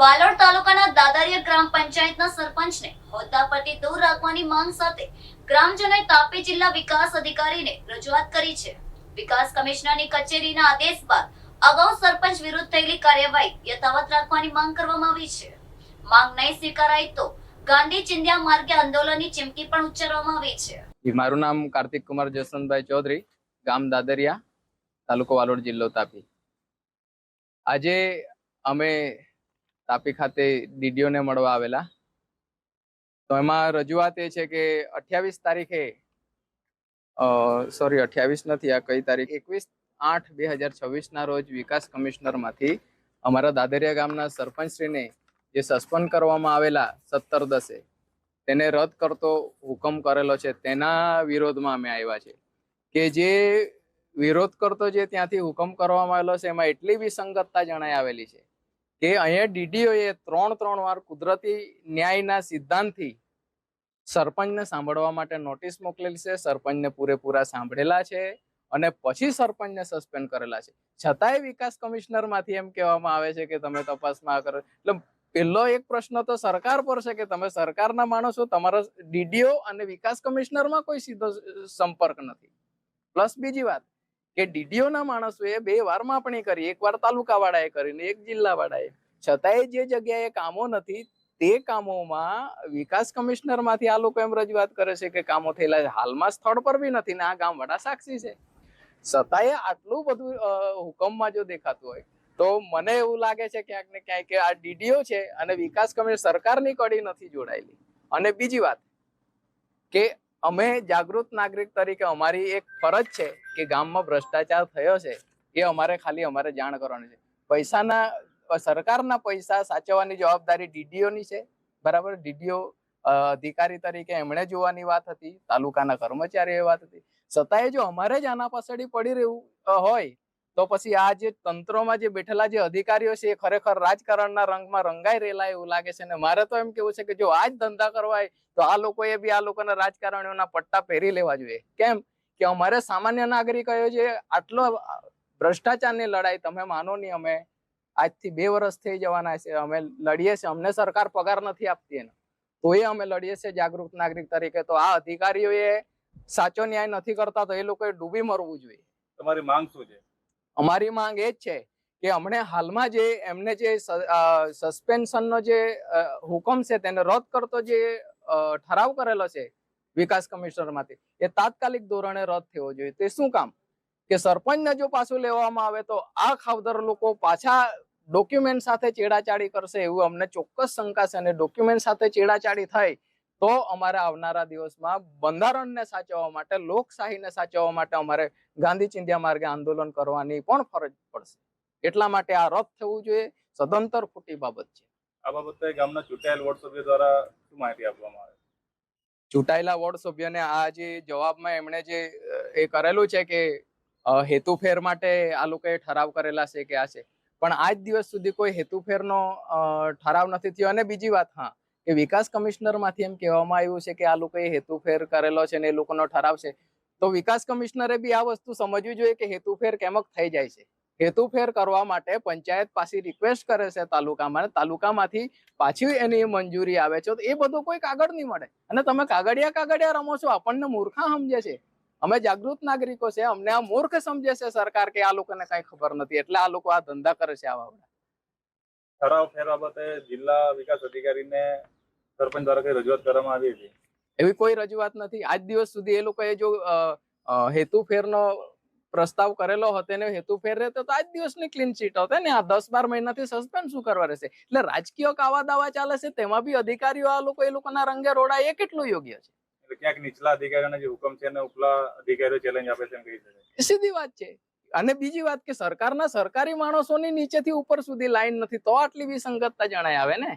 વાલોડ તાલુકાના દાદરિયા ગ્રામ પંચાયતના સરપંચને હોદ્દા પરથી દૂર રાખવાની માંગ સાથે ગ્રામજનોએ તાપી જિલ્લા વિકાસ અધિકારીને રજૂઆત કરી છે। વિકાસ કમિશનરની કચેરીના આદેશ બાદ અગાઉ સરપંચ વિરુદ્ધ થયેલી કાર્યવાહી યથાવત રાખવાની માંગ કરવામાં આવી છે। માંગ નહીં સ્વીકારાય તો ગાંધી ચિંધ્યા માર્ગે આંદોલનની ચીમકી પણ ઉચ્ચારવામાં આવી છે। મારું નામ કાર્તિક કુમાર જસવંતભાઈ ચૌધરી, ગામ દાદરિયા, તાલુકો વાલોડ, જિલ્લો તાપી। આજે અમે તાપી ખાતે ડીડીઓને મળવા આવેલા, તો એમાં રજૂઆત એ છે કે 28 તારીખે 28 નથી, આ કઈ તારીખ, 21/8/2026 ના રોજ વિકાસ કમિશનરમાંથી અમારા દાદરિયા ગામના સરપંચશ્રીને જે સસ્પેન્ડ કરવામાં આવેલા 17/10 તેને રદ કરતો હુકમ કરેલો છે, તેના વિરોધમાં અમે આવ્યા છે કે જે વિરોધ કરતો જે ત્યાંથી હુકમ કરવામાં આવેલો છે એમાં એટલી વિસંગતતા જણાઈ આવેલી છે કે અહીંયા ડીડીઓએ 3 વાર કુદરતી ન્યાયના સિદ્ધાંતથી સરપંચને સાંભળવા માટે નોટિસ મોકલેલી છે, સરપંચને પૂરેપૂરા સાંભળેલા છે અને પછી સરપંચને સસ્પેન્ડ કરેલા છે। છતાંય વિકાસ કમિશનરમાંથી એમ કહેવામાં આવે છે કે તમે તપાસમાં કરો। એટલે પહેલો એક પ્રશ્ન તો સરકાર પર છે કે તમે સરકારના માણસો, તમારા ડીડીઓ અને વિકાસ કમિશનરમાં કોઈ સીધો સંપર્ક નથી। પ્લસ બીજી વાત કે ડીડીઓના માણસોએ 2 વાર માપણી કરી, એક વાર તાલુકા વાળાએ કરીને એક જિલ્લા વાળાએ, છતાંય જે જગ્યાએ કામો નથી તે કામોમાં વિકાસ કમિશનરમાંથી આ લોકો એમ રજૂઆત કરે છે કે કામો થયેલા છે, હાલમાં સ્થળ પર બી નથી ને આ ગામ વાળા સાક્ષી છે। છતાંય આટલું બધું હુકમમાં જો દેખાતું હોય તો મને એવું લાગે છે ક્યાંક ને ક્યાંક કે આ ડીડીઓ છે અને વિકાસ કમિશનર સરકારની કડી નથી જોડાયેલી। અને બીજી વાત કે અમે જાગૃત નાગરિક તરીકે અમારી એક ફરજ છે કે ગામમાં ભ્રષ્ટાચાર થયો છે એ અમારે જાણ કરવાની છે। સરકારના પૈસા સાચવવાની જવાબદારી ડીડીઓની છે, બરાબર। ડીડીઓ અધિકારી તરીકે એમણે જોવાની વાત હતી, તાલુકાના કર્મચારીઓ વાત હતી, છતાંય જો અમારે જ આના પાછળ પડી રહેવું હોય તો પછી આ જે તંત્રોમાં જે બેઠેલા જે અધિકારીઓ છે એ ખરેખર રાજકારણના રંગમાં રંગાઈ રહેલા એવું લાગે છે। ને મારે તો એમ કેવું છે કે જો આ જ ધંધા કરવા હોય તો આ લોકોએ બી આ લોકોના રાજકારણીઓના પટ્ટા પહેરી લેવા જોઈએ। કેમ કે અમારે સામાન્ય નાગરિકોએ જે આટલો ભ્રષ્ટાચારની લડાઈ, તમે માનો નહીં, અમે આજથી 2 વર્ષ થઈ જવાના છે, અમે લડીએ છીએ, અમને સરકાર પગાર નથી આપતી એને, તો એ અમે લડીએ છીએ જાગૃત નાગરિક તરીકે। તો આ અધિકારીઓએ સાચો ન્યાય નથી કરતા તો એ લોકોએ ડૂબી મરવું જોઈએ। તમારી માંગ શું છે? અમારી માંગ એ જ છે કે અમને હાલમાં જે એમને જે સસ્પેન્શનનો જે હુકમ છે તેને રદ કરતો જે ઠરાવ કરેલો છે વિકાસ કમિશનરમાંથી એ તાત્કાલિક ધોરણે રદ થવો જોઈએ। તે શું કામ કે સરપંચને જો પાછું લેવામાં આવે તો આ ખાવદર લોકો પાછા ડોક્યુમેન્ટ સાથે ચેડાચાડી કરશે એવું અમને ચોક્કસ શંકા છે। અને ડોક્યુમેન્ટ સાથે ચેડાચાડી થાય તો અમારે આવનારા દિવસમાં બંધારણને સાચવવા માટે, લોકશાહીને સાચવવા માટે અમારે ગાંધી ચિંધ્યા માર્ગે આંદોલન કરવાની પણ ફરજ પડશે। એટલા માટે આ રદ થવું જોઈએ, સદંતર ખોટી બાબત છે। આ બાબતે ગામના ચૂંટાયેલ વોર્ડ સભ્યો દ્વારા શું માહિતી આપવામાં આવે? ચૂંટાયેલા વોર્ડ સભ્યને આ જે જવાબમાં એમણે જે એ કરેલું છે કે હેતુફેર માટે આ લોકોએ ઠરાવ કરેલા છે કે આ છે, પણ આજ દિવસ સુધી કોઈ હેતુફેરનો ઠરાવ નથી થયો। અને બીજી વાત, હા, કે વિકાસ કમિશનરમાંથી એમ કહેવામાં આવ્યું છે કે આ લોકોએ હેતુફેર કરેલો છે ને એ લોકોનો ઠરાવ છે, તો વિકાસ કમિશનરે બી આ વસ્તુ સમજવી જોઈએ કે હેતુફેર કેમક થઈ જાય છે। હેતુફેર કરવા માટે પંચાયત પાસે રિક્વેસ્ટ કરે છે તાલુકામાં, તાલુકામાંથી પાછી એની મંજૂરી આવે છે, તો એ બધું કોઈ કાગળ નહીં મળે અને તમે કાગળિયા રમો છો, આપણને મૂર્ખા સમજે છે। અમે જાગૃત નાગરિકો છે, અમને આ મૂર્ખ સમજે છે સરકાર કે આ લોકોને કઈ ખબર નથી, એટલે આ લોકો આ ધંધા કરે છે આવા બધા। ઠરાવ ફેર બાબતે જિલ્લા વિકાસ અધિકારીને સરપંચ દ્વારા કઈ રજૂઆત કરવામાં આવી હતી? એવી કોઈ રજૂઆત નથી આજ દિવસ સુધી। એ લોકોએ જો હેતુફેરનો પ્રસ્તાવ કરેલો હતો ને હેતુફેર રહેતો તો આજ દિવસની ક્લીન ચીટ હોત ને, આ 10-12 મહિનાથી સસ્પેન્ડ શું કરવા રહેશે? એટલે રાજકીય કાવા દાવા ચાલે છે, તેમાં બી અધિકારીઓ આ લોકોના રંગે રોડાય એ કેટલું યોગ્ય છે? એટલે ક્યાંક નીચલા અધિકારીઓના જે હુકમ છે એને ઉપલા અધિકારીઓ ચેલેન્જ આપે છે એમ કહી શકાય? સીધી વાત છે। અને બીજી વાત કે સરકારના સરકારી માણસોની નીચેથી ઉપર સુધી લાઈન નથી તો આટલી વિસંગતતા જણાય આવે ને।